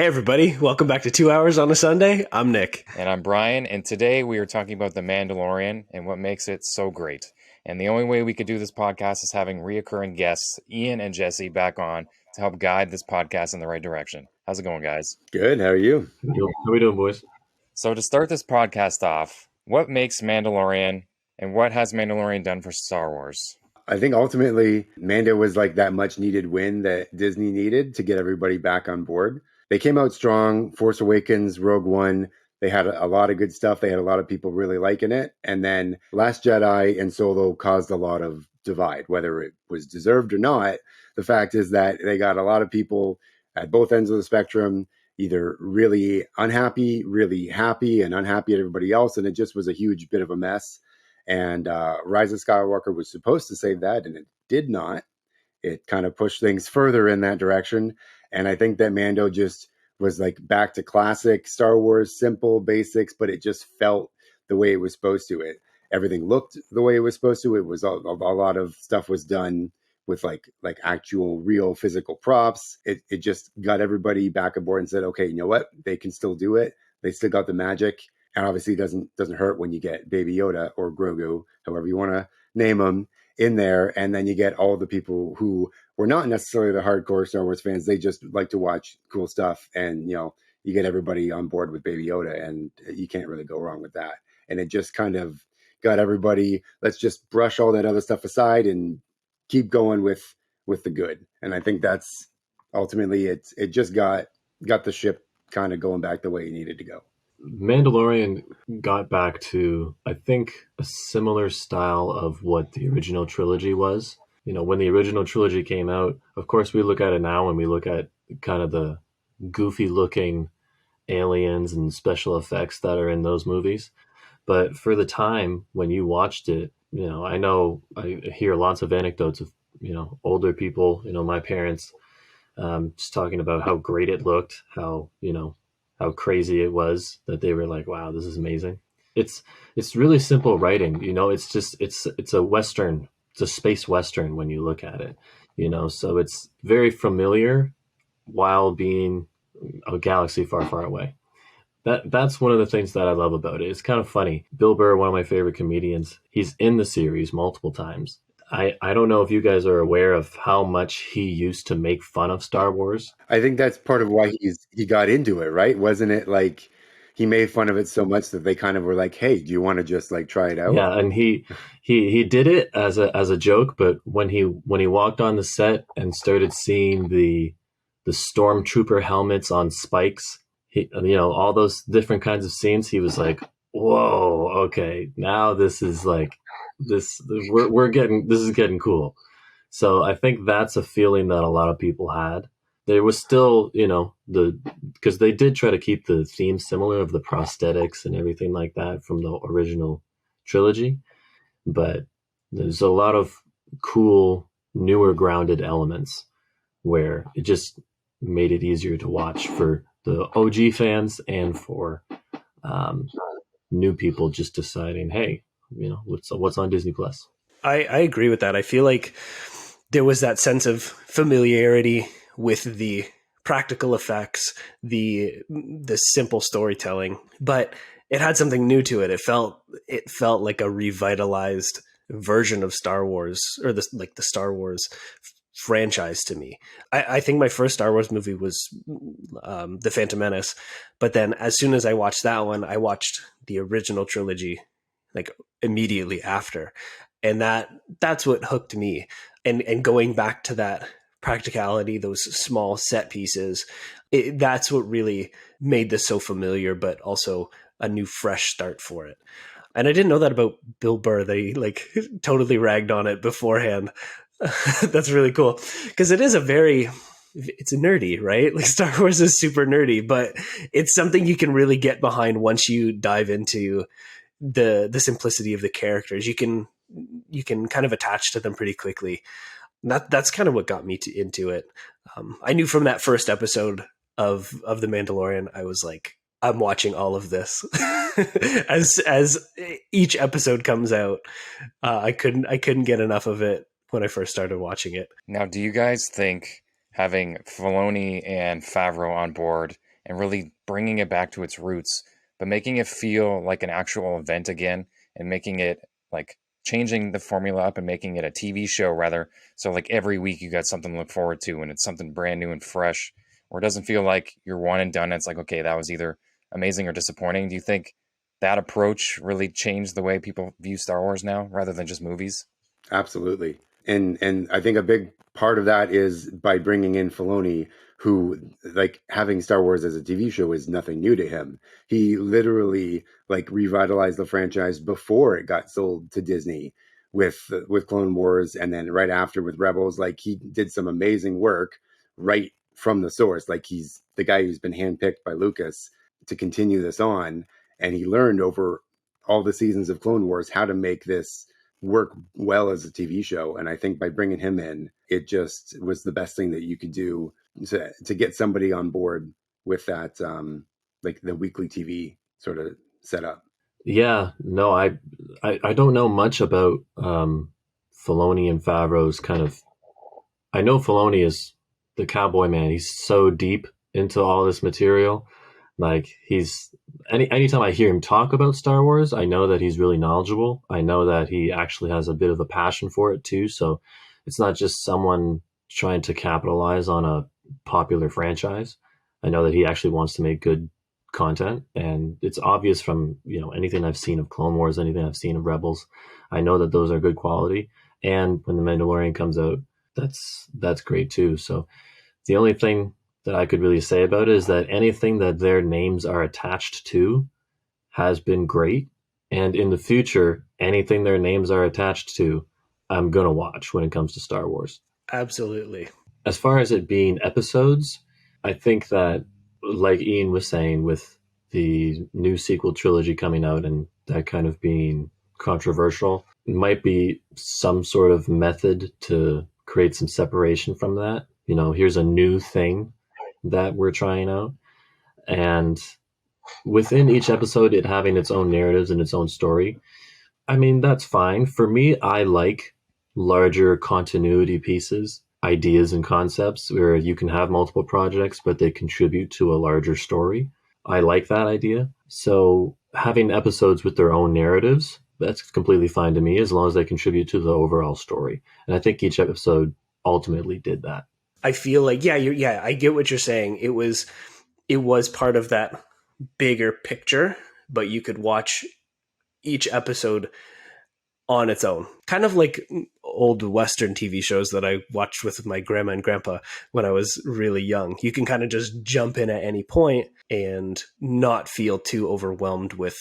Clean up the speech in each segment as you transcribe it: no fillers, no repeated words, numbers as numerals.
Hey everybody, welcome back to 2 Hours on a Sunday. I'm Nick. And I'm Brian, and today we are talking about The Mandalorian and what makes it so great. And the only way we could do this podcast is having reoccurring guests, Ian and Jesse, back on to help guide this podcast in the right direction. How's it going, guys? Good. How are you? How we doing, boys? So to start this podcast off, what makes Mandalorian and what has Mandalorian done for Star Wars? I think ultimately Mando was like that much needed win that Disney needed to get everybody back on board. They came out strong. Force Awakens, Rogue One, they had a lot of good stuff. They had a lot of people really liking it. And then Last Jedi and Solo caused a lot of divide, whether it was deserved or not. The fact is that they got a lot of people at both ends of the spectrum, either really unhappy, really happy, and unhappy at everybody else. And it just was a huge bit of a mess. And Rise of Skywalker was supposed to save that, and it did not. It kind of pushed things further in that direction. And I think that Mando just was like back to classic Star Wars, simple basics, but it just felt the way it was supposed to. Everything looked the way it was supposed to. It was a lot of stuff was done with like actual real physical props. It just got everybody back aboard and said, okay, you know what? They can still do it. They still got the magic. And obviously it doesn't hurt when you get Baby Yoda or Grogu, however you want to name them, in there. And then you get all the people who were not necessarily the hardcore Star Wars fans. They just like to watch cool stuff. And, you get everybody on board with Baby Yoda, and you can't really go wrong with that. And it just kind of got everybody, let's just brush all that other stuff aside and keep going with the good. And I think that's ultimately it just got the ship kind of going back the way it needed to go. Mandalorian got back to, I think, a similar style of what the original trilogy was. When the original trilogy came out, of course, we look at it now and we look at kind of the goofy looking aliens and special effects that are in those movies. But for the time when you watched it, I know I hear lots of anecdotes of, older people, my parents, just talking about how great it looked, how crazy it was, that they were like, wow, this is amazing. It's really simple writing. It's a Western, it's a space Western when you look at it, so it's very familiar while being a galaxy far, far away. That's one of the things that I love about it. It's kind of funny. Bill Burr, one of my favorite comedians, he's in the series multiple times. I don't know if you guys are aware of how much he used to make fun of Star Wars. I think that's part of why he got into it, right? Wasn't it like he made fun of it so much that they kind of were like, "Hey, do you want to just like try it out?" Yeah, and he did it as a joke, but when he walked on the set and started seeing the stormtrooper helmets on spikes, all those different kinds of scenes, he was like, "Whoa, okay, now this is like." This is getting cool. So I think that's a feeling that a lot of people had. There was still, because they did try to keep the theme similar of the prosthetics and everything like that from the original trilogy, but there's a lot of cool, newer grounded elements where it just made it easier to watch for the OG fans and for new people just deciding, hey, what's on Disney Plus. I agree with that. I feel like there was that sense of familiarity with the practical effects, the simple storytelling, but it had something new to it. It felt like a revitalized version of Star Wars, or the Star Wars franchise to me. I think my first Star Wars movie was The Phantom Menace, but then as soon as I watched that one, I watched the original trilogy like immediately after. And that's what hooked me. And going back to that practicality, those small set pieces, that's what really made this so familiar, but also a new fresh start for it. And I didn't know that about Bill Burr. They like totally ragged on it beforehand. That's really cool. Because it's nerdy, right? Like Star Wars is super nerdy, but it's something you can really get behind once you dive into the simplicity of the characters. You can kind of attach to them pretty quickly. That's kind of what got me into it. I knew from that first episode of The Mandalorian, I was like, I'm watching all of this. as each episode comes out, I couldn't get enough of it when I first started watching it. Now, do you guys think having Filoni and Favreau on board and really bringing it back to its roots, but making it feel like an actual event again, and making it like changing the formula up and making it a TV show rather. So like every week you got something to look forward to and it's something brand new and fresh, or it doesn't feel like you're one and done. It's like, okay, that was either amazing or disappointing. Do you think that approach really changed the way people view Star Wars now rather than just movies? Absolutely. And I think a big part of that is by bringing in Filoni, who, like, having Star Wars as a TV show is nothing new to him. He literally like revitalized the franchise before it got sold to Disney with Clone Wars, and then right after with Rebels. Like, he did some amazing work right from the source. Like, he's the guy who's been handpicked by Lucas to continue this on, and he learned over all the seasons of Clone Wars how to make this work well as a TV show. And I think by bringing him in, it just was the best thing that you could do to get somebody on board with that, like the weekly TV sort of setup. Yeah, no, I don't know much about Filoni and Favreau's kind of. I know Filoni is the cowboy man. He's so deep into all this material. Like, he's anytime I hear him talk about Star Wars, I know that he's really knowledgeable. I know that he actually has a bit of a passion for it too. So it's not just someone trying to capitalize on a popular franchise. I know that he actually wants to make good content, and it's obvious from anything I've seen of Clone Wars, anything I've seen of Rebels. I know that those are good quality, and when the Mandalorian comes out, that's great too. So the only thing that I could really say about it is that anything that their names are attached to has been great. And in the future, anything their names are attached to, I'm going to watch when it comes to Star Wars. Absolutely. As far as it being episodes, I think that, like Ian was saying, with the new sequel trilogy coming out and that kind of being controversial, it might be some sort of method to create some separation from that. Here's a new thing that we're trying out, and within each episode it having its own narratives and its own story. I mean, that's fine. For me, I like larger continuity pieces, ideas and concepts where you can have multiple projects but they contribute to a larger story. I like that idea. So having episodes with their own narratives, that's completely fine to me as long as they contribute to the overall story. And I think each episode ultimately did that. I feel like, I get what you're saying. It was part of that bigger picture, but you could watch each episode on its own. Kind of like old Western TV shows that I watched with my grandma and grandpa when I was really young. You can kind of just jump in at any point and not feel too overwhelmed with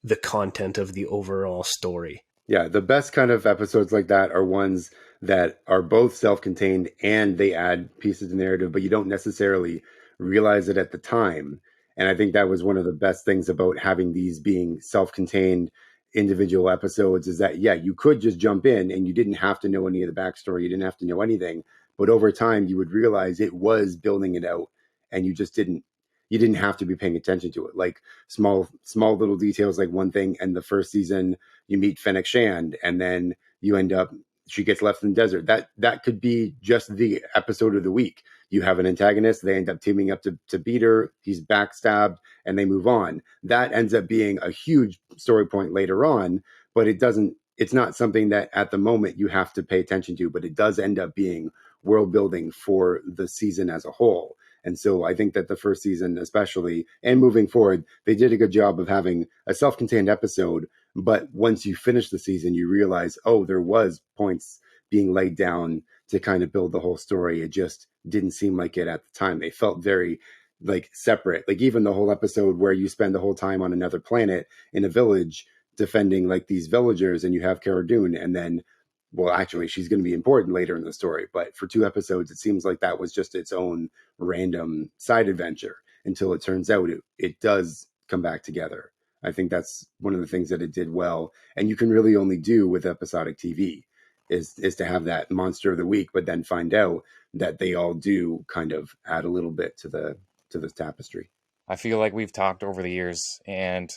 the content of the overall story. Yeah, the best kind of episodes like that are ones that are both self-contained and they add pieces of narrative, but you don't necessarily realize it at the time. And I think that was one of the best things about having these being self-contained individual episodes, is that, yeah, you could just jump in and you didn't have to know any of the backstory. You didn't have to know anything. But over time, you would realize it was building it out, and you didn't have to be paying attention to it. Like small little details, like one thing in the first season, you meet Fennec Shand, and then you end up, she gets left in the desert. That could be just the episode of the week. You have an antagonist, they end up teaming up to beat her, he's backstabbed, and they move on. That ends up being a huge story point later on, but it's not something that at the moment you have to pay attention to, but it does end up being world building for the season as a whole. And so I think that the first season especially, and moving forward, they did a good job of having a self-contained episode. But once you finish the season, you realize, oh, there was points being laid down to kind of build the whole story. It just didn't seem like it at the time. They felt very like separate. Like even the whole episode where you spend the whole time on another planet in a village defending like these villagers, and you have Cara Dune, and then, well, actually, she's going to be important later in the story. But for 2 episodes, it seems like that was just its own random side adventure until it turns out it does come back together. I think that's one of the things that it did well. And you can really only do with episodic TV is to have that monster of the week, but then find out that they all do kind of add a little bit to the tapestry. I feel like we've talked over the years, and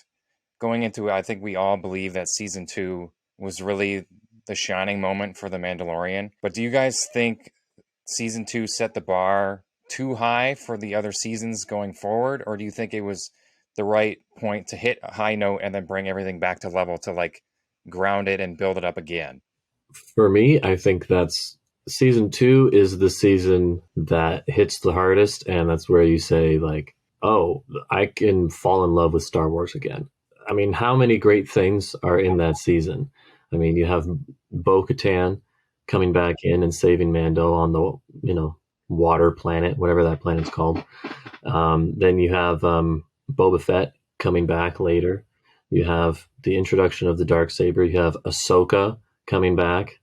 going into it, I think we all believe that season 2 was really the shining moment for The Mandalorian. But do you guys think season 2 set the bar too high for the other seasons going forward, or do you think it was the right point to hit a high note and then bring everything back to level to like ground it and build it up again? For me, I think that's season 2 is the season that hits the hardest, and that's where you say like, oh, I can fall in love with Star Wars again. I mean, how many great things are in that season? I mean, you have Bo-Katan coming back in and saving Mando on the water planet, whatever that planet's called. Then you have Boba Fett coming back later. You have the introduction of the Darksaber. You have Ahsoka coming back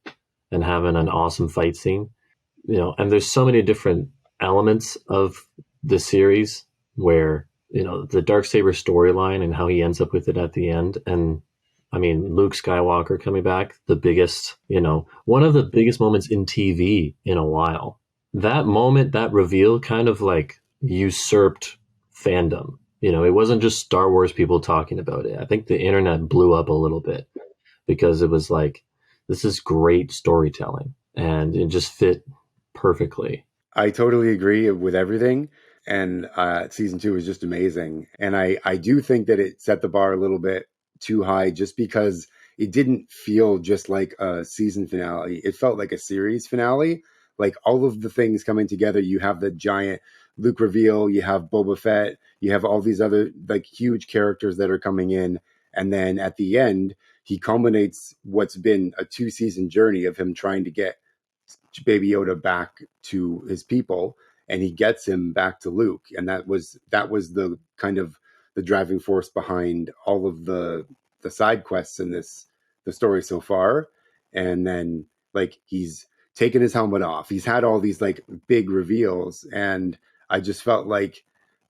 and having an awesome fight scene. And there's so many different elements of the series where the Darksaber storyline and how he ends up with it at the end. And I mean, Luke Skywalker coming back, the biggest, one of the biggest moments in TV in a while. That moment, that reveal kind of like usurped fandom. It wasn't just Star Wars people talking about it. I think the internet blew up a little bit because it was like, this is great storytelling, and it just fit perfectly. I totally agree with everything. And season 2 was just amazing. And I do think that it set the bar a little bit too high just because it didn't feel just like a season finale. It felt like a series finale. Like all of the things coming together. You have the giant Luke reveal, you have Boba Fett, you have all these other like huge characters that are coming in. And then at the end, he culminates what's been a 2-season journey of him trying to get Baby Yoda back to his people, and he gets him back to Luke. And that was the kind of the driving force behind all of the side quests in the story so far. And then like he's taken his helmet off. He's had all these like big reveals, and I just felt like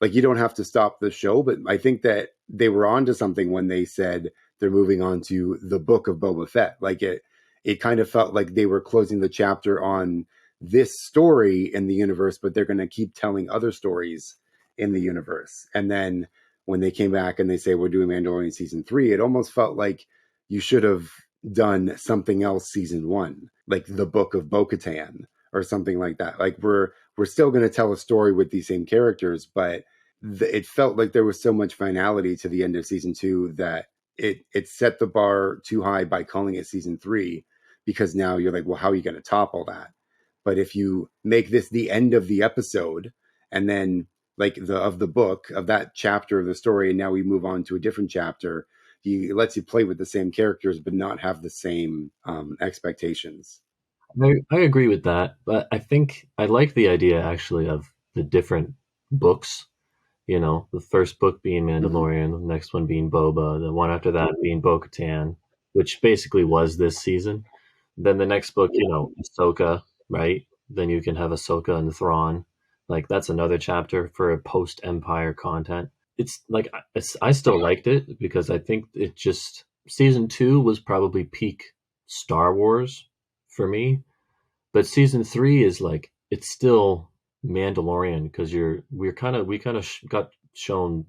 you don't have to stop the show, but I think that they were onto something when they said they're moving on to the book of Boba Fett. Like it kind of felt like they were closing the chapter on this story in the universe, but they're going to keep telling other stories in the universe. And then when they came back and they say, we're doing Mandalorian season 3, it almost felt like you should have done something else season 1, like the book of Bo-Katan or something like that. Like we're still going to tell a story with these same characters, but it felt like there was so much finality to the end of season 2 that it set the bar too high by calling it season 3, because now you're like, well, how are you going to topple that? But if you make this the end of the episode, and then like of the book of that chapter of the story, and now we move on to a different chapter, it lets you play with the same characters but not have the same expectations. I agree with that, but I think I like the idea actually of the different books. The first book being Mandalorian, the next one being Boba, the one after that being Bo-Katan, which basically was this season. Then the next book, Ahsoka, right? Then you can have Ahsoka and Thrawn. Like that's another chapter for post-Empire content. It's like I still liked it because I think it just season 2 was probably peak Star Wars for me, but season 3 is like it's still Mandalorian because we kind of got shown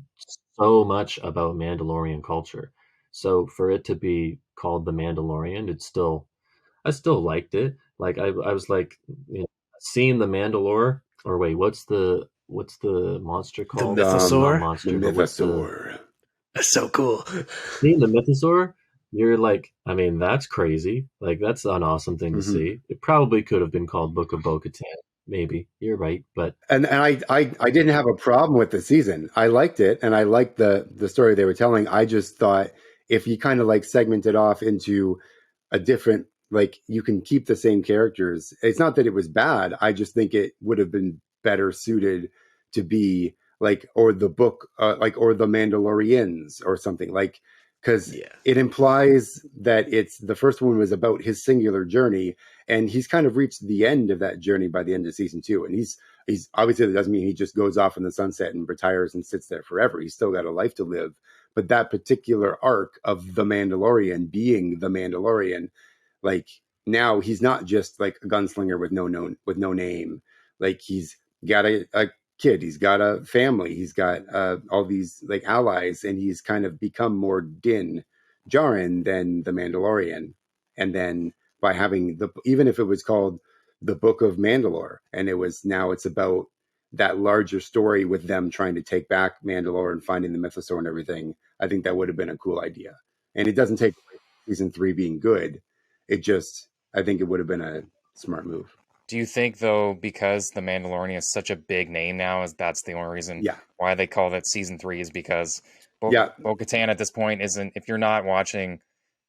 so much about Mandalorian culture. So for it to be called the Mandalorian, I still liked it. Like I was like, seeing the Mandalore, or wait, what's the monster called? The Mythosaur? Not monster, The but what's Mythosaur. That's so cool. seeing the Mythosaur, you're like, I mean, that's crazy. Like that's an awesome thing to see. It probably could have been called Book of Bo-Katan. Maybe you're right, but And I didn't have a problem with the season. I liked it, and I liked the story they were telling. I just thought if you kind of like segment it off into a different, like you can keep the same characters. It's not that it was bad. I just think it would have been better suited to be like, or the book, or the Mandalorians or something like, because it implies that it's the first one was about his singular journey, and he's kind of reached the end of that journey by the end of season 2. And he's obviously, that doesn't mean he just goes off in the sunset and retires and sits there forever. He's still got a life to live. But that particular arc of the Mandalorian being the Mandalorian, like now he's not just like a gunslinger with no name. Like he's got a kid, he's got a family, he's got all these like allies, and he's kind of become more Din Djarin than the Mandalorian. And then by having even if it was called the Book of Mandalore, and it's about that larger story with them trying to take back Mandalore and finding the mythosaur and everything, I think that would have been a cool idea. And it doesn't take away from season 3 being good. It just, I think it would have been a smart move. Do you think, though, because The Mandalorian is such a big name now, is that's the only reason Yeah. why they call it season 3 is because Yeah. Bo-Katan at this point isn't, if you're not watching,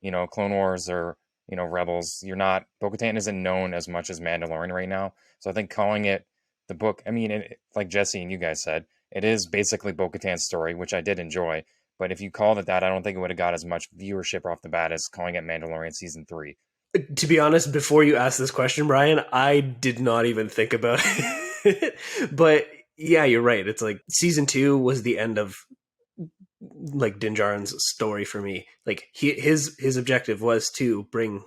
Clone Wars or, Rebels, Bo-Katan isn't known as much as Mandalorian right now. So I think calling it the book, I mean, like Jesse and you guys said, it is basically Bo-Katan's story, which I did enjoy. But if you called it that, I don't think it would have got as much viewership off the bat as calling it Mandalorian season 3. To be honest, before you asked this question, Brian, I did not even think about it. But yeah, you're right. It's like season 2 was the end of like Din Djarin's story for me. Like his objective was to bring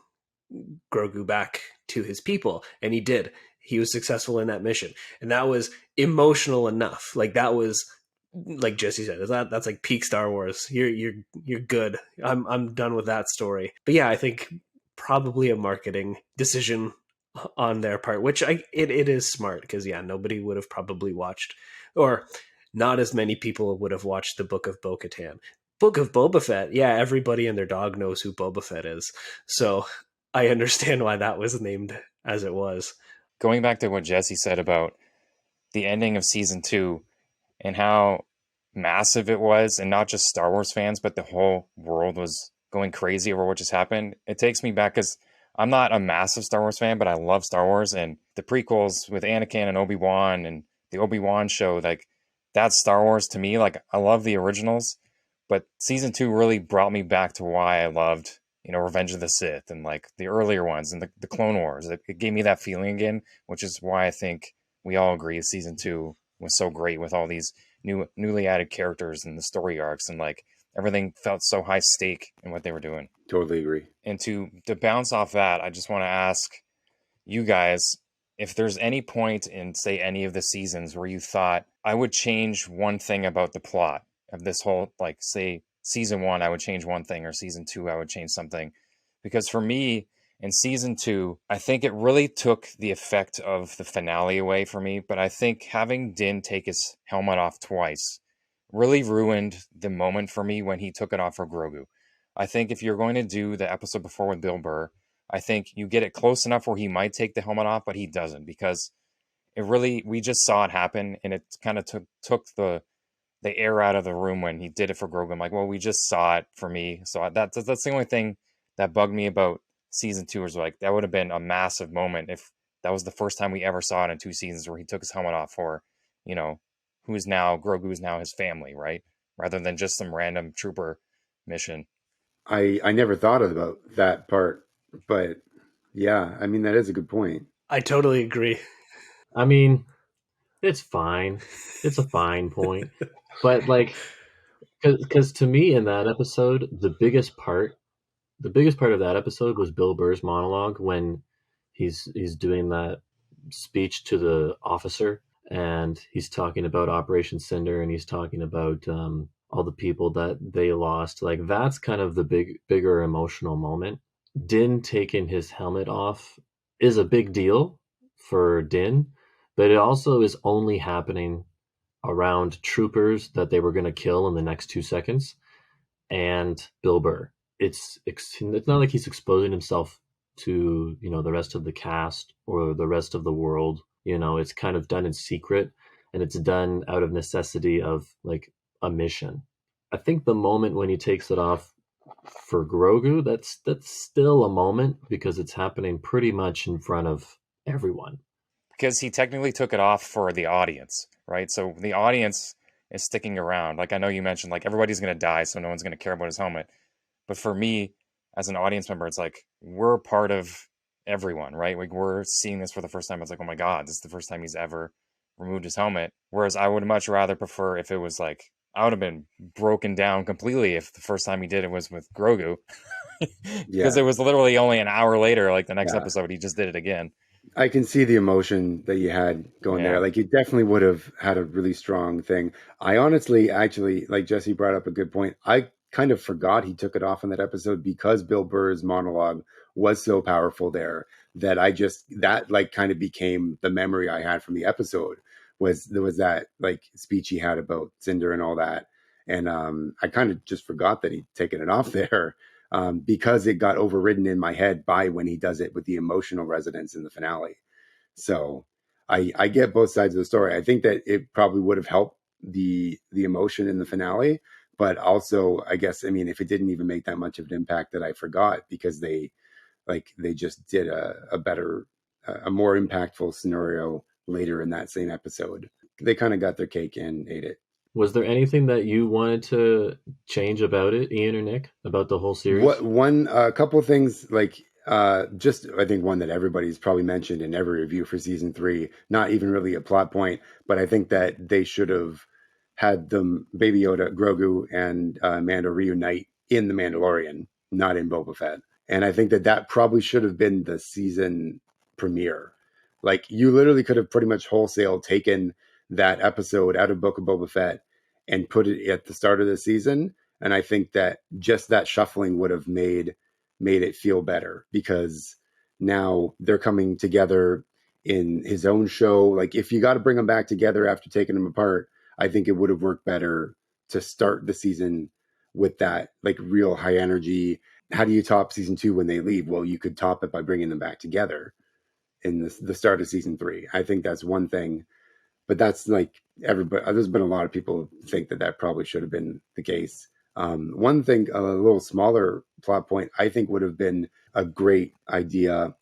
Grogu back to his people, and he did. He was successful in that mission, and that was emotional enough. Like that was, like Jesse said, that's like peak Star Wars. You're good. I'm done with that story. But yeah, I think probably a marketing decision on their part, which it is smart because yeah, nobody would have probably watched, or not as many people would have watched the Book of Bo-Katan. Book of Boba Fett, yeah, everybody and their dog knows who Boba Fett is. So I understand why that was named as it was. Going back to what Jesse said about the ending of season 2 and how massive it was, and not just Star Wars fans, but the whole world was going crazy over what just happened. It takes me back because I'm not a massive Star Wars fan, but I love Star Wars, and the prequels with Anakin and Obi-Wan and the Obi-Wan show, like that's Star Wars to me. Like I love the originals, but season 2 really brought me back to why I loved, Revenge of the Sith and like the earlier ones and the Clone Wars. It gave me that feeling again, which is why I think we all agree season 2 was so great with all these newly added characters and the story arcs, and like everything felt so high stake in what they were doing. Totally agree. And to bounce off that, I just want to ask you guys if there's any point in, say, any of the seasons where you thought, I would change one thing about the plot of this whole, like, say, season 1, I would change one thing, or season 2, I would change something. Because for me, in season 2, I think it really took the effect of the finale away for me, but I think having Din take his helmet off twice really ruined the moment for me when he took it off for Grogu. I think if you're going to do the episode before with Bill Burr, I think you get it close enough where he might take the helmet off, but he doesn't, because we just saw it happen, and it kind of took the air out of the room when he did it for Grogu. I'm like, well, we just saw it for me. So that's the only thing that bugged me about season 2, was like, that would have been a massive moment if that was the first time we ever saw it in 2 seasons where he took his helmet off for, Grogu is now his family, right? Rather than just some random trooper mission. I never thought about that part, but yeah, I mean, that is a good point. I totally agree. I mean, it's fine. It's a fine point. But like, because to me in that episode, the biggest part of that episode was Bill Burr's monologue when he's doing that speech to the officer, and he's talking about Operation Cinder, and he's talking about all the people that they lost. Like that's kind of the bigger emotional moment. Din taking his helmet off is a big deal for Din, but it also is only happening around troopers that they were going to kill in the next 2 seconds, and Bill Burr. It's not like he's exposing himself to the rest of the cast or the rest of the world. It's kind of done in secret, and it's done out of necessity of like a mission. I think the moment when he takes it off for Grogu, that's still a moment, because it's happening pretty much in front of everyone. Because he technically took it off for the audience, right? So the audience is sticking around. Like I know you mentioned, like everybody's going to die, so no one's going to care about his helmet. But for me, as an audience member, it's like we're part of everyone, right? Like we're seeing this for the first time. It's like, oh my God, this is the first time he's ever removed his helmet. Whereas I would much rather prefer if it was like, I would have been broken down completely if the first time he did it was with Grogu. Because it was literally only an hour later, like the next episode, he just did it again. I can see the emotion that you had going there. Like you definitely would have had a really strong thing. I honestly, actually, like Jesse brought up a good point. I kind of forgot he took it off in that episode because Bill Burr's monologue was so powerful there that that like kind of became the memory I had from the episode. was that like speech he had about Cinder and all that. And I kind of just forgot that he'd taken it off there, because it got overridden in my head by when he does it with the emotional resonance in the finale. So I get both sides of the story. I think that it probably would have helped the emotion in the finale, but also I guess, I mean, if it didn't even make that much of an impact, that I forgot, because they just did a better, a more impactful scenario later in that same episode. They kind of got their cake and ate it. Was there anything that you wanted to change about it, Ian or Nick, about the whole series? A couple of things, like just I think one that everybody's probably mentioned in every review for season 3, not even really a plot point, but I think that they should have had them, Baby Yoda, Grogu, and Mando reunite in The Mandalorian, not in Boba Fett. And I think that probably should have been the season premiere. Like, you literally could have pretty much wholesale taken that episode out of Book of Boba Fett and put it at the start of the season. And I think that just that shuffling would have made it feel better, because now they're coming together in his own show. Like, if you got to bring them back together after taking them apart, I think it would have worked better to start the season with that, like, real high energy. How do you top season 2 when they leave? Well, you could top it by bringing them back together in the start of season 3. I think that's one thing, but that's like everybody. There's been a lot of people who think that probably should have been the case. One thing, a little smaller plot point, I think would have been a great idea,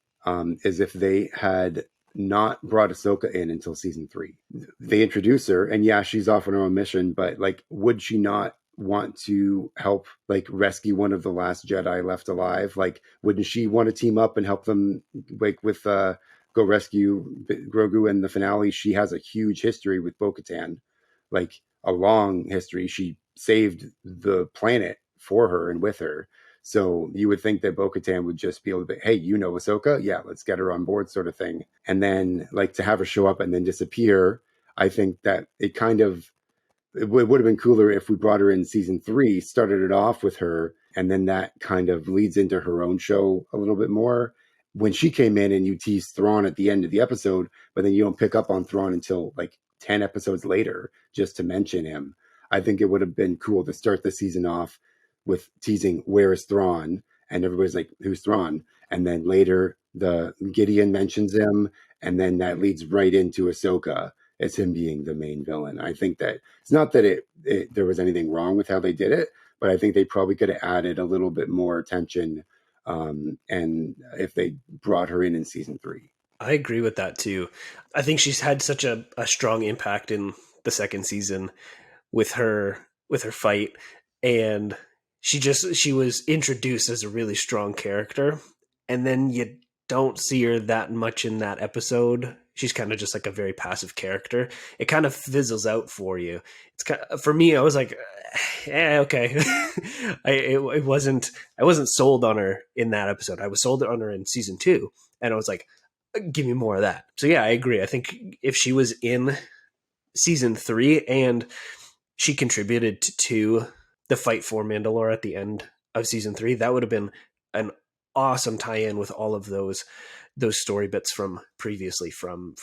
is if they had not brought Ahsoka in until season 3. They introduce her, and yeah, she's off on her own mission, but like, would she not want to help, like, rescue one of the last Jedi left alive? Like, wouldn't she want to team up and help them, like, with go rescue Grogu in the finale? She has a huge history with Bo-Katan, like a long history. She saved the planet for her and with her. So you would think that Bo-Katan would just be able to be, hey, you know Ahsoka? Yeah, let's get her on board, sort of thing. And then, like, to have her show up and then disappear, I think that it would have been cooler if we brought her in season 3, started it off with her, and then that kind of leads into her own show a little bit more. When she came in and you tease Thrawn at the end of the episode, but then you don't pick up on Thrawn until like 10 episodes later, just to mention him. I think it would have been cool to start the season off with teasing, where is Thrawn? And everybody's like, who's Thrawn? And then later the Gideon mentions him, and then that leads right into Ahsoka as him being the main villain. I think that it's not that there was anything wrong with how they did it, but I think they probably could have added a little bit more attention, and if they brought her in season 3. I agree with that too. I think she's had such a strong impact in the second season with her fight, and she was introduced as a really strong character, and then you don't see her that much in that episode. She's kind of just like a very passive character. It kind of fizzles out for you. It's kind of, for me, I was like, okay. I wasn't sold on her in that episode. I was sold on her in season 2, and I was like, give me more of that. So yeah, I agree. I think if she was in season 3 and she contributed to the fight for Mandalore at the end of season 3, that would have been an awesome tie-in with all of those story bits from previously, from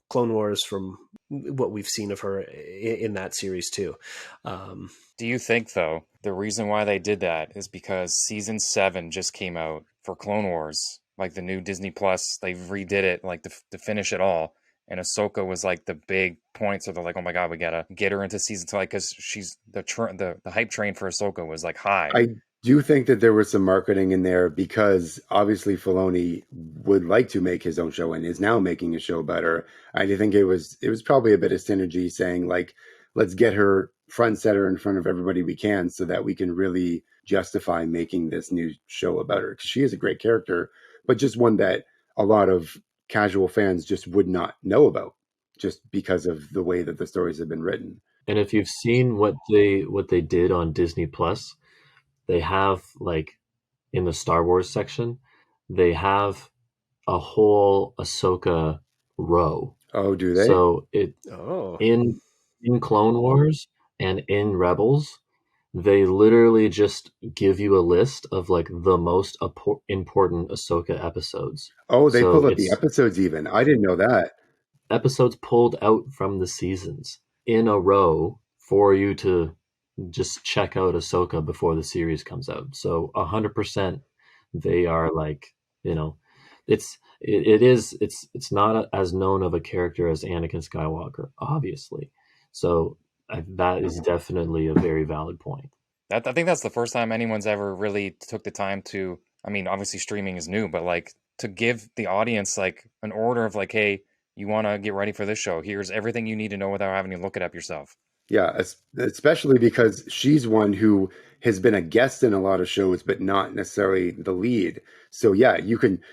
Clone Wars, from what we've seen of her in that series too. Do you think, though, the reason why they did that is because season 7 just came out for Clone Wars, like the new Disney Plus? They redid it, like, to finish it all. And Ahsoka was like the big point, so they're like, "Oh my god, we gotta get her into season 2," like, because she's the hype train for Ahsoka was like high. I do think that there was some marketing in there, because obviously Filoni would like to make his own show and is now making a show better. I think it was probably a bit of synergy, saying like, let's get her front and center in front of everybody we can, so that we can really justify making this new show about her, because she is a great character, but just one that a lot of casual fans just would not know about, just because of the way that the stories have been written. And if you've seen what they did on Disney Plus, they have, like, in the Star Wars section, they have a whole Ahsoka row. Oh, do they? So in Clone Wars and in Rebels, they literally just give you a list of like the most important Ahsoka episodes. Oh, they pulled up the episodes even. I didn't know that. episodes pulled out from the seasons in a row for you to just check out Ahsoka before the series comes out. So 100% they are like, you know, it's not as known of a character as Anakin Skywalker, obviously. So that is definitely a very valid point. I think that's the first time anyone's ever really took the time to, I mean, obviously streaming is new, but like to give the audience like an order of like, hey, you want to get ready for this show. Here's everything you need to know without having to look it up yourself. Yeah, especially because she's one who has been a guest in a lot of shows, but not necessarily the lead. So yeah,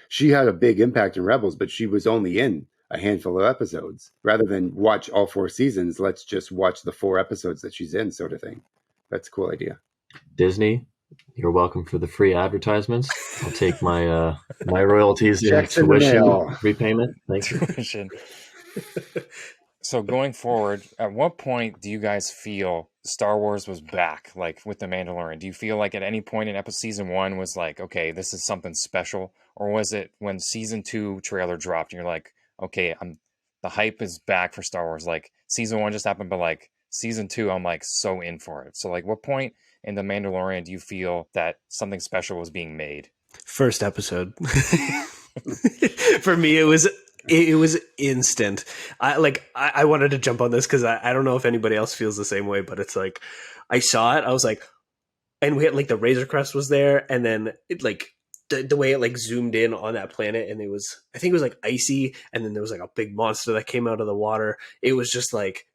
she had a big impact in Rebels, but she was only in a handful of episodes. Rather than watch all 4 seasons, let's just watch the 4 episodes that she's in, sort of thing. That's a cool idea. Disney, you're welcome for the free advertisements. I'll take my my royalties in Checks in the tuition mail. repayment. Thank you. Tuition. So going forward, at what point do you guys feel Star Wars was back, like with The Mandalorian? Do you feel like at any point in season 1 was like, okay, this is something special? Or was it when season 2 trailer dropped and you're like, okay, the hype is back for Star Wars? Like season 1 just happened, but like season 2, I'm like so in for it. So like what point in The Mandalorian do you feel that something special was being made? First episode. For me, it was instant. I wanted to jump on this because I don't know if anybody else feels the same way, but it's like I saw it, I was like, and we had like the Razor Crest was there, and then it like the way it like zoomed in on that planet, and I think it was like icy, and then there was like a big monster that came out of the water. It was just like,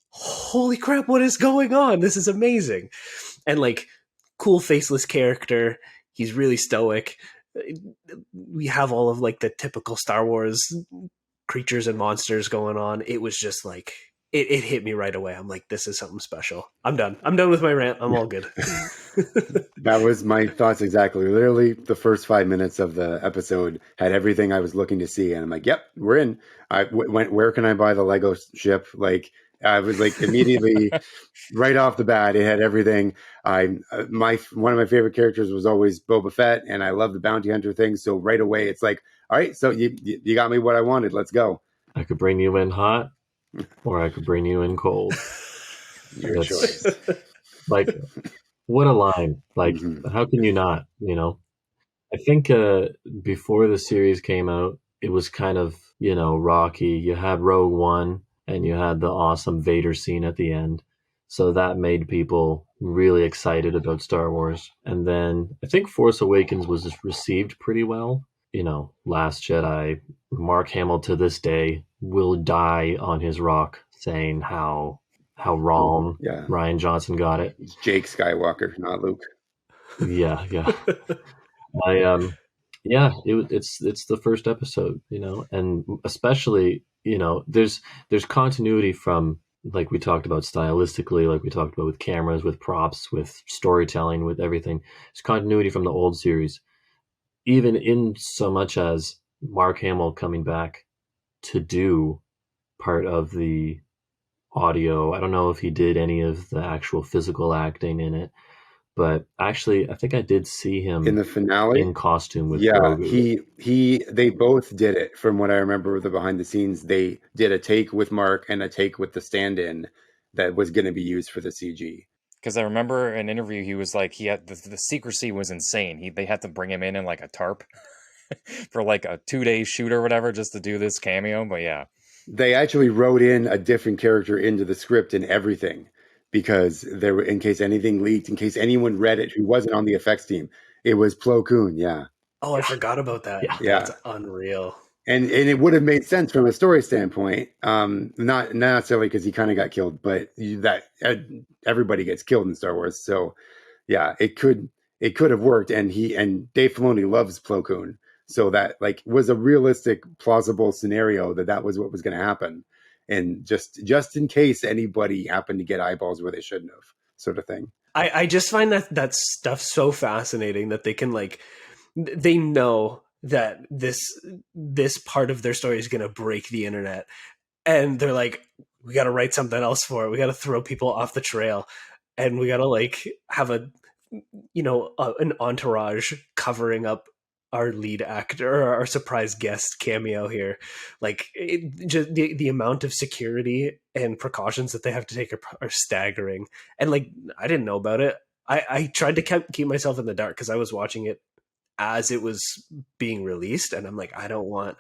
holy crap, what is going on? This is amazing. And like cool faceless character. He's really stoic. We have all of like the typical Star Wars creatures and monsters going on. It was just like it hit me right away. I'm like, this is something special. I'm done with my rant. I'm all good. That was my thoughts exactly. Literally the first 5 minutes of the episode had everything I was looking to see, and I'm like, yep, we're in. I went, where can I buy the Lego ship? Like I was like immediately right off the bat, it had everything. One of my favorite characters was always Boba Fett, and I love the bounty hunter thing. So right away, it's like, all right, so you got me what I wanted. Let's go. I could bring you in hot, or I could bring you in cold. Your choice. Like, what a line! Like, how can you not? You know, I think before the series came out, it was kind of, you know, rocky. You had Rogue One, and you had the awesome Vader scene at the end. So that made people really excited about Star Wars. And then I think Force Awakens was received pretty well. You know, Last Jedi, Mark Hamill to this day will die on his rock saying how wrong Rian Johnson got it. It's Jake Skywalker, not Luke. Yeah. It's the first episode, you know, and especially, you know, there's continuity from, like we talked about stylistically, like we talked about with cameras, with props, with storytelling, with everything. There's continuity from the old series, even in so much as Mark Hamill coming back to do part of the audio. I don't know if he did any of the actual physical acting in it, but actually, I think I did see him in the finale in costume with Grogu. They both did it. From what I remember of the behind the scenes, they did a take with Mark and a take with the stand-in that was going to be used for the CG. Because I remember an interview, he was like, he had the secrecy was insane. They had to bring him in like a tarp for like a 2-day shoot or whatever just to do this cameo. But yeah, they actually wrote in a different character into the script and everything, because there, in case anything leaked, in case anyone read it who wasn't on the effects team, it was Plo Koon. Yeah. Oh, I forgot about that. Yeah. That's unreal. And it would have made sense from a story standpoint. Not necessarily because he kind of got killed, but that everybody gets killed in Star Wars. So yeah, it could have worked. And Dave Filoni loves Plo Koon. So that like was a realistic, plausible scenario that was what was going to happen. And just in case anybody happened to get eyeballs where they shouldn't have, sort of thing. I just find that stuff so fascinating that they can like, they know that this part of their story is going to break the internet, and they're like, we got to write something else for it. We got to throw people off the trail, and we got to like have an entourage covering up our lead actor or our surprise guest cameo here. Like just the amount of security and precautions that they have to take are staggering. And like, I didn't know about it. I tried to keep myself in the dark because I was watching it as it was being released, and I'm like, I don't want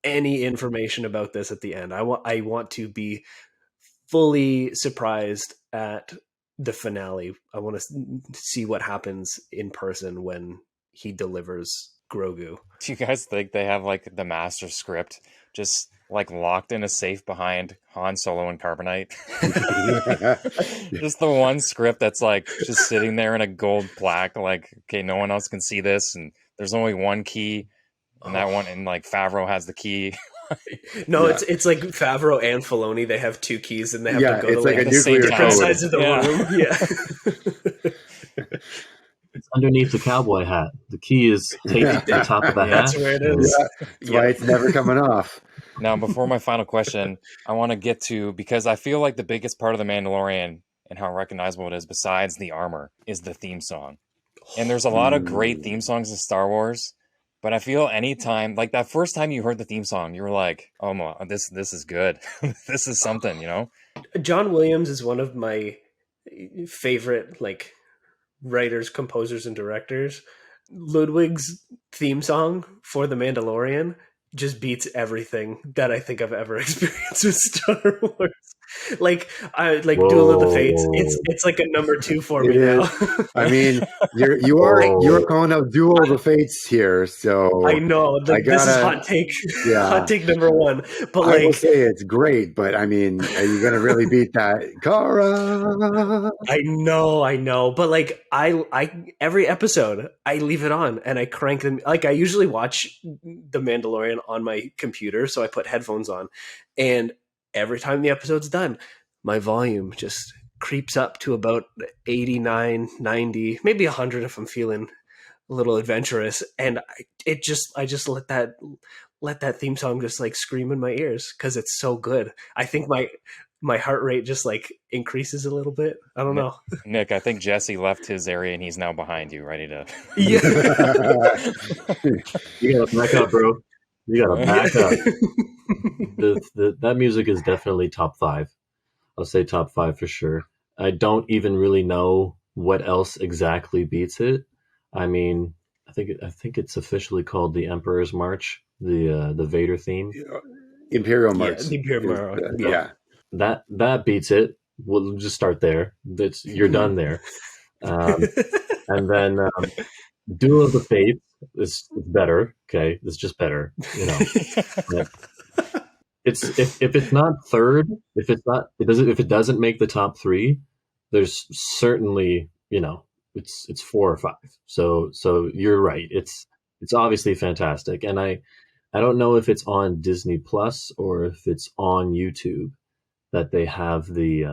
any information about this at the end. I want to be fully surprised at the finale. I want to see what happens in person when he delivers Grogu. Do you guys think they have like the master script just like locked in a safe behind Han Solo and Carbonite? Just the one script that's like just sitting there in a gold plaque, like, okay, no one else can see this, and there's only one key, and that one, and like Favreau has the key. No, it's like Favreau and Filoni. They have two keys, and they have to go it's to like a the nuclear same different code. sides of the room. Yeah. It's underneath the cowboy hat. The key is taped to the top of the hat. That's where it is. That's why it's never coming off. Now, before my final question, I want to get to, because I feel like the biggest part of The Mandalorian and how recognizable it is, besides the armor, is the theme song. And there's a lot of great theme songs in Star Wars, but I feel anytime, like that first time you heard the theme song, you were like, oh my, this is good. This is something, you know? John Williams is one of my favorite like writers, composers, and directors. Ludwig's theme song for The Mandalorian just beats everything that I think I've ever experienced with Star Wars. Like Duel of the Fates. It's like a number 2 for me now. I mean, you're calling out Duel of the Fates here, so I know this is hot take. Yeah. Hot take number 1. But I will like, say it's great, but I mean, are you gonna really beat that, Cara? I know, but like I every episode I leave it on and I crank them. Like I usually watch The Mandalorian on my computer, so I put headphones on, and every time the episode's done, my volume just creeps up to about 89, 90, maybe 100 if I'm feeling a little adventurous, and I just let that theme song just like scream in my ears because it's so good. I think my heart rate just like increases a little bit. I don't know. Nick, I think Jesse left his area and he's now behind you, ready to. Yeah. You gotta back up, bro. You gotta back up. That music is definitely top 5. I'll say top 5 for sure. I don't even really know what else exactly beats it. I mean, I think it's officially called the Emperor's March, the Vader theme. Imperial March. Yeah, the Imperial March. Yeah. That beats it. We'll just start there. You're done there. And then Duel of the Fates is better. Okay, it's just better. You know, it's if it's not third, if it doesn't make the top 3, there's certainly, you know, it's 4 or 5. So you're right. It's obviously fantastic, and I don't know if it's on Disney Plus or if it's on YouTube that they have the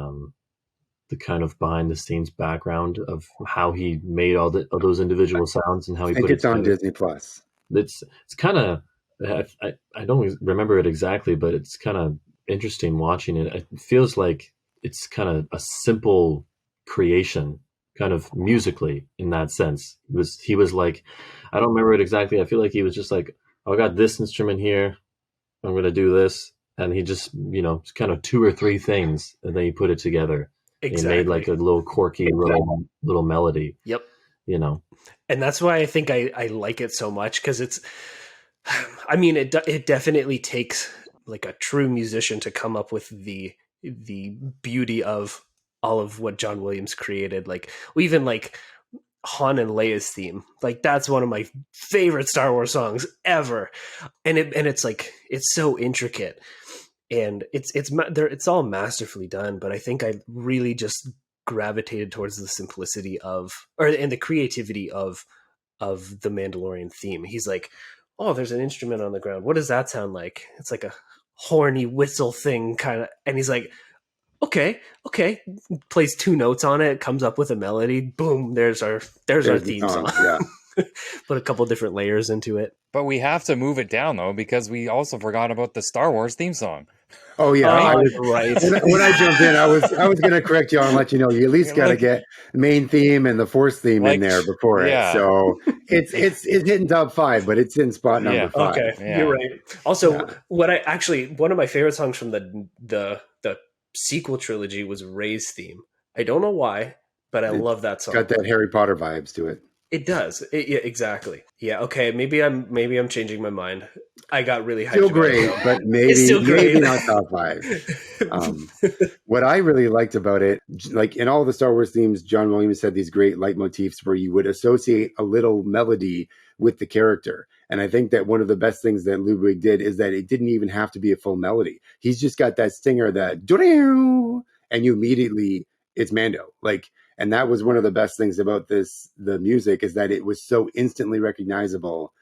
kind of behind the scenes background of how he made all those individual sounds and how he put it together. I think it's on Disney Plus. It's kind of, I don't remember it exactly, but it's kind of interesting watching it. It feels like it's kind of a simple creation, kind of musically in that sense. He was like, I don't remember it exactly. I feel like he was just like, oh, I got this instrument here, I'm going to do this. And he just, you know, kind of 2 or 3 things, and then he put it together. Exactly. He made like a little quirky little melody. Yep. You know, and that's why I think I like it so much, because it's, I mean, it definitely takes like a true musician to come up with the beauty of all of what John Williams created. Like even like Han and Leia's theme, like that's one of my favorite Star Wars songs ever, and it's like it's so intricate. And it's all masterfully done, but I think I really just gravitated towards the simplicity and the creativity of the Mandalorian theme. He's like, oh, there's an instrument on the ground. What does that sound like? It's like a horny whistle thing kind of. And he's like, okay. Plays 2 notes on it, comes up with a melody. Boom. There's our theme song. Yeah. Put a couple different layers into it. But we have to move it down though, because we also forgot about the Star Wars theme song. Oh yeah, Right? I was Right. when I jumped in, I was going to correct you and let you know you at least got to Like- get main theme and the Force theme in Like, there before yeah. it. So it's hitting top 5, but it's in spot number Yeah. 5. Okay, Yeah. you're right. Also, Yeah. one of my favorite songs from the sequel trilogy was Rey's theme. I don't know why, but I love that song. Got that Harry Potter vibes to it. It does. Yeah, exactly. Yeah. Okay. Maybe I'm changing my mind. I got really hyped. Still about it, great, though. but It's still great. maybe not top 5. What I really liked about it, like in all the Star Wars themes, John Williams had these great leitmotifs where you would associate a little melody with the character. And I think that one of the best things that Ludwig did is that it didn't even have to be a full melody. He's just got that stinger, that "doo-doo," and you immediately, it's Mando. Like, and that was one of the best things about the music, is that it was so instantly recognizable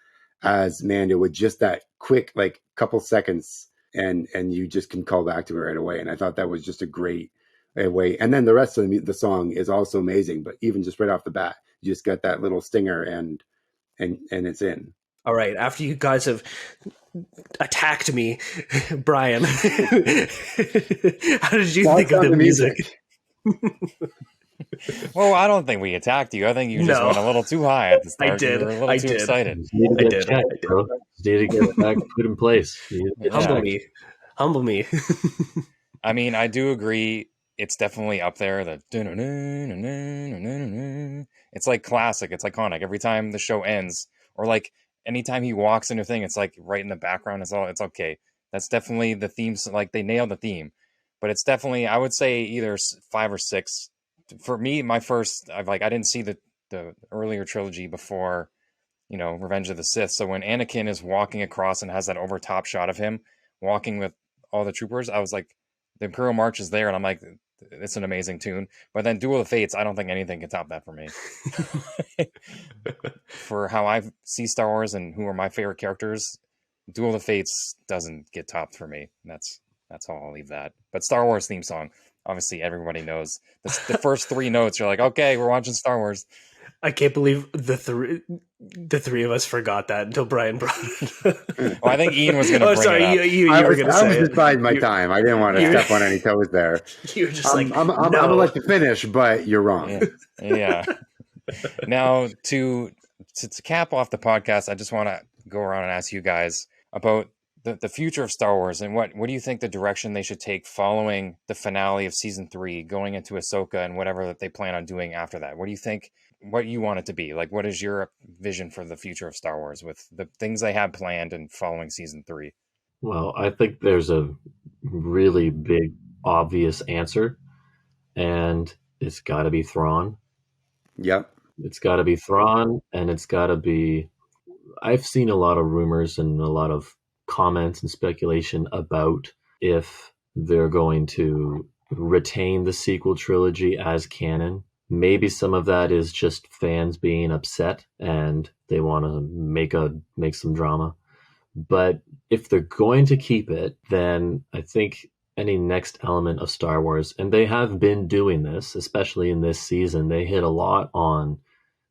as Mando with just that quick, like, couple seconds, and you just can call back to it right away. And I thought that was just a great way. And then the rest of the song is also amazing, but even just right off the bat, you just got that little stinger and it's in. All right. After you guys have attacked me, Brian, how did you think of the music? Well, I don't think we attacked you. I think you just No. went a little too high at the start. I did. You were a little I too did. excited. Just need to I get did. checked, bro. Just need to get it back put in place. You need to get Humble checked. me. Humble me. I mean, I do agree. It's definitely up there. It's like classic. It's iconic. Every time the show ends, or like anytime he walks into a thing, it's like right in the background. It's okay. That's definitely the theme. Like they nailed the theme, but it's definitely, I would say, either 5 or 6. For me, my first, I didn't see the earlier trilogy before, Revenge of the Sith. So when Anakin is walking across and has that over top shot of him walking with all the troopers, I was like, the Imperial March is there, and I'm like, it's an amazing tune. But then Duel of the Fates, I don't think anything can top that for me. For how I see Star Wars and who are my favorite characters, Duel of the Fates doesn't get topped for me. That's how I'll leave that. But Star Wars theme song, obviously everybody knows. The first 3 notes, you're like, okay, we're watching Star Wars. I can't believe the three of us forgot that until Brian brought it up. Well, I think Ian was going to bring sorry, it up. you I were was going to say just it. biding my time. I didn't want to step on any toes there. You were just like, I'm no. gonna let you finish, but you're wrong. Yeah. Now, to cap off the podcast, I just want to go around and ask you guys about the future of Star Wars, and what do you think the direction they should take following the finale of season 3, going into Ahsoka and whatever that they plan on doing after that? What do you think? What you want it to be? Like, what is your vision for the future of Star Wars with the things they have planned and following season 3? Well, I think there's a really big, obvious answer, and it's got to be Thrawn. Yep. It's got to be Thrawn, and it's got to be. I've seen a lot of rumors and a lot of comments and speculation about if they're going to retain the sequel trilogy as canon. Maybe some of that is just fans being upset and they want to make some drama. But if they're going to keep it, then I think any next element of Star Wars, and they have been doing this, especially in this season, they hit a lot on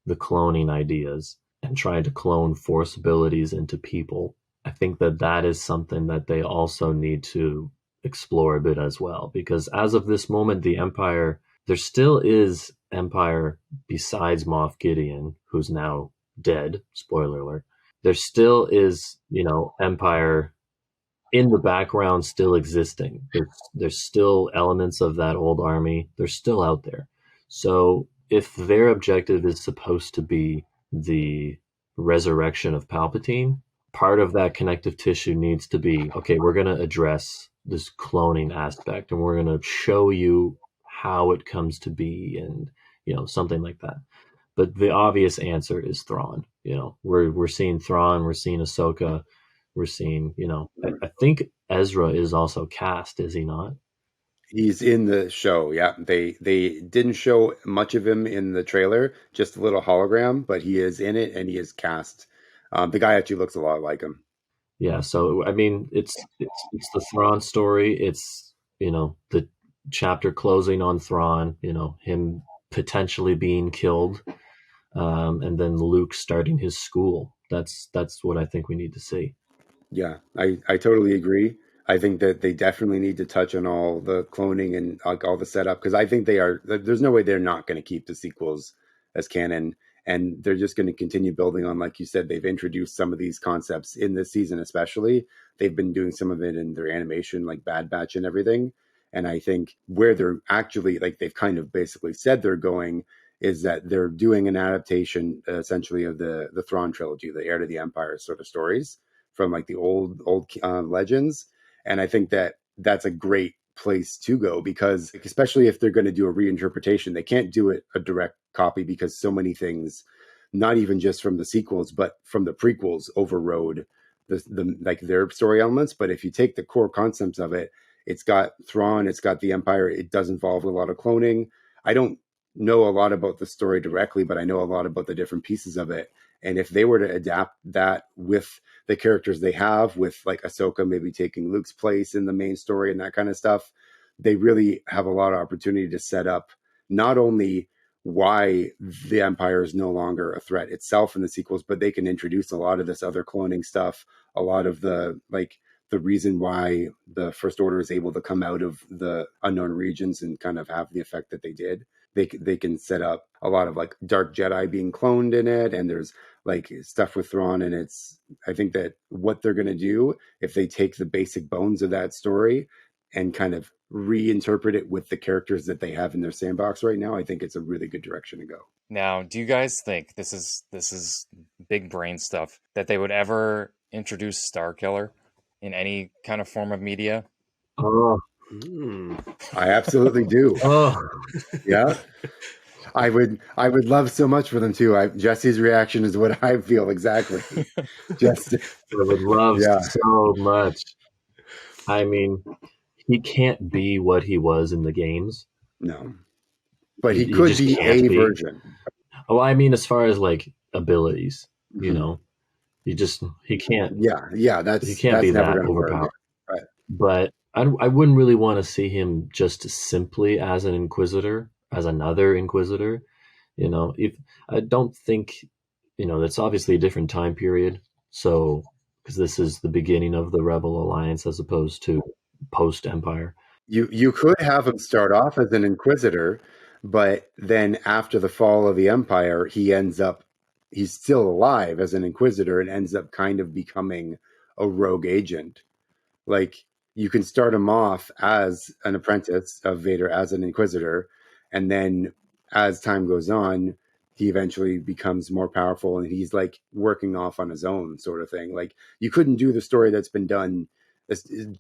the cloning ideas and trying to clone Force abilities into people. I think that is something that they also need to explore a bit as well, because as of this moment, the Empire, there still is Empire besides Moff Gideon, who's now dead, spoiler alert. There still is, Empire in the background still existing. There's still elements of that old army. They're still out there. So if their objective is supposed to be the resurrection of Palpatine, part of that connective tissue needs to be, okay, we're going to address this cloning aspect and we're going to show you how it comes to be and, something like that. But the obvious answer is Thrawn. We're seeing Thrawn, we're seeing Ahsoka, we're seeing, I think Ezra is also cast, is he not? He's in the show. Yeah, they didn't show much of him in the trailer, just a little hologram, but he is in it and he is cast. The guy actually looks a lot like him. Yeah, so I mean, it's the Thrawn story. It's the chapter closing on Thrawn. Him potentially being killed. and then Luke starting his school. That's what I think we need to see. Yeah, I totally agree. I think that they definitely need to touch on all the cloning and like all the setup, because I think there's no way they're not going to keep the sequels as canon, and they're just going to continue building on, like you said, they've introduced some of these concepts in this season, especially. They've been doing some of it in their animation, like Bad Batch and everything. And I think where they're actually, like, they've kind of basically said they're going is that they're doing an adaptation essentially of the Thrawn trilogy, the Heir to the Empire sort of stories from like the old legends. And I think that that's a great place to go, because especially if they're going to do a reinterpretation, they can't do it a direct copy, because so many things, not even just from the sequels but from the prequels, overrode the like their story elements. But if you take the core concepts of it, it's got Thrawn, it's got the Empire, it does involve a lot of cloning. I don't know a lot about the story directly, but I know a lot about the different pieces of it. And if they were to adapt that with the characters they have, with like Ahsoka maybe taking Luke's place in the main story and that kind of stuff, they really have a lot of opportunity to set up not only why the Empire is no longer a threat itself in the sequels, but they can introduce a lot of this other cloning stuff, a lot of the like the reason why the First Order is able to come out of the unknown regions and kind of have the effect that they did. They can set up a lot of like Dark Jedi being cloned in it, and there's like stuff with Thrawn, and I think that what they're going to do, if they take the basic bones of that story and kind of reinterpret it with the characters that they have in their sandbox right now, I think it's a really good direction to go. Now, do you guys think this is big brain stuff, that they would ever introduce Starkiller in any kind of form of media? Oh, I absolutely do. oh, Yeah. I would love so much for them too. Jesse's reaction is what I feel exactly. Just I would love Yeah. so much. I mean, he can't be what he was in the games. no. But he He could just be can't a be. version. Oh, I mean, as far as like abilities, you Mhm. know, he can't Yeah, that's he can't be never that going to work. overpowered. Right. But I wouldn't really want to see him just simply as an Inquisitor, as another Inquisitor. You know, if I don't think, that's obviously a different time period. So, because this is the beginning of the Rebel Alliance as opposed to post Empire. You could have him start off as an Inquisitor, but then after the fall of the Empire, he's still alive as an Inquisitor and ends up kind of becoming a rogue agent. Like, you can start him off as an apprentice of Vader, as an Inquisitor, and then as time goes on, he eventually becomes more powerful and he's like working off on his own, sort of thing. Like, you couldn't do the story that's been done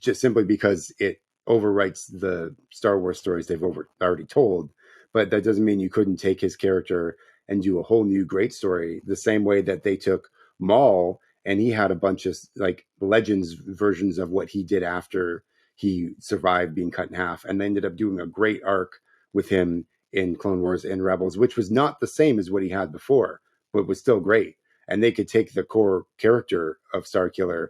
just simply because it overwrites the Star Wars stories they've already told. But that doesn't mean you couldn't take his character and do a whole new great story, the same way that they took Maul and he had a bunch of like legends versions of what he did after he survived being cut in half, and they ended up doing a great arc with him in Clone Wars and Rebels, which was not the same as what he had before, but was still great. And they could take the core character of Starkiller,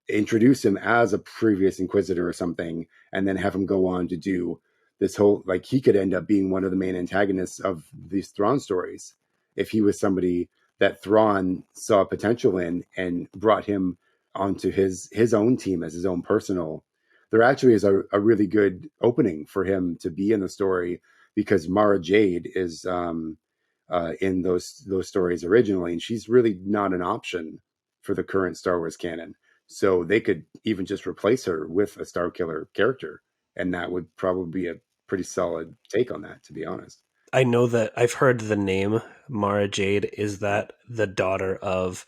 introduce him as a previous Inquisitor or something, and then have him go on to do this whole, like, he could end up being one of the main antagonists of these Thrawn stories if he was somebody that Thrawn saw potential in and brought him onto his own team as his own personal. There actually is a really good opening for him to be in the story, because Mara Jade is in those stories originally, and she's really not an option for the current Star Wars canon. So they could even just replace her with a Starkiller character, and that would probably be a pretty solid take on that, to be honest. I know that I've heard the name Mara Jade. Is that the daughter of,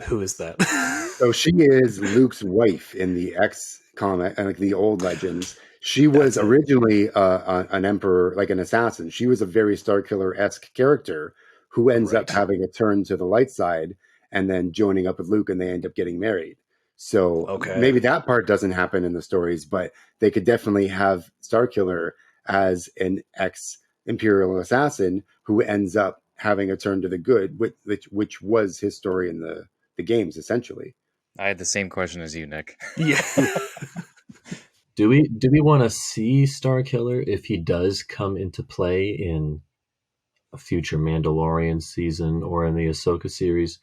who is that? So she is Luke's wife in the X comic and like the old legends. She was originally an emperor, like an assassin. She was a very Starkiller-esque character who ends up having a turn to the light side and then joining up with Luke, and they end up getting married. So maybe that part doesn't happen in the stories, but they could definitely have Starkiller as an ex-Imperial assassin who ends up having a turn to the good, which was his story in the games, essentially. I had the same question as you, Nick. Yeah. Do we want to see Starkiller if he does come into play in a future Mandalorian season or in the Ahsoka series,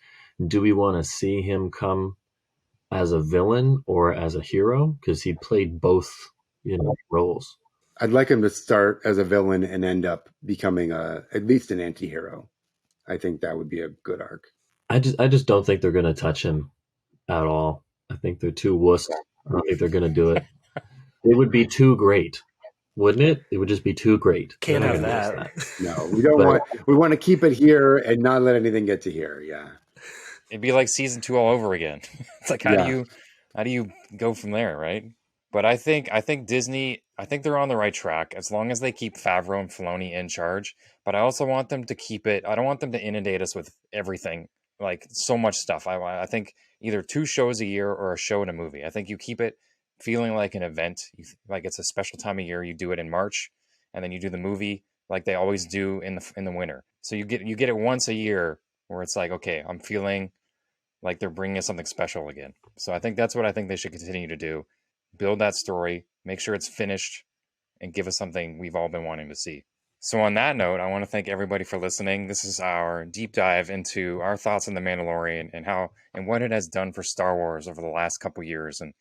do we want to see him come as a villain or as a hero? Because he played both, roles. I'd like him to start as a villain and end up becoming at least an anti-hero. I think that would be a good arc. I just don't think they're going to touch him at all. I think they're too wuss. I don't think they're going to do it. It would be too great, wouldn't it? It would just be too great. Can't They're have not gonna that. use No, we don't we want to keep it here and not let anything get to here. Yeah. It'd be like season 2 all over again. It's like how do you go from there, right? But I think Disney, I think they're on the right track as long as they keep Favreau and Filoni in charge. But I also want them to keep it. I don't want them to inundate us with everything, like so much stuff. I think either 2 shows a year or a show and a movie. I think you keep it feeling like an event, like it's a special time of year. You do it in March, and then you do the movie like they always do in the winter. So you get it once a year where it's like, okay, I'm feeling like they're bringing us something special again. So I think that's what I think they should continue to do. Build that story, make sure it's finished, and give us something we've all been wanting to see. So on that note, I want to thank everybody for listening. This is our deep dive into our thoughts on The Mandalorian and what it has done for Star Wars over the last couple years, and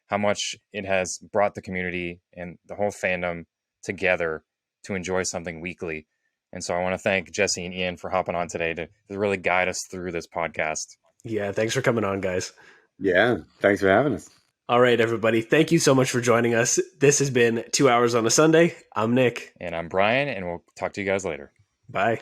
how much it has brought the community and the whole fandom together to enjoy something weekly. And so I want to thank Jesse and Ian for hopping on today to really guide us through this podcast. Yeah, thanks for coming on, guys. Yeah, thanks for having us. All right, everybody. Thank you so much for joining us. This has been 2 Hours on a Sunday. I'm Nick. And I'm Brian, and we'll talk to you guys later. Bye.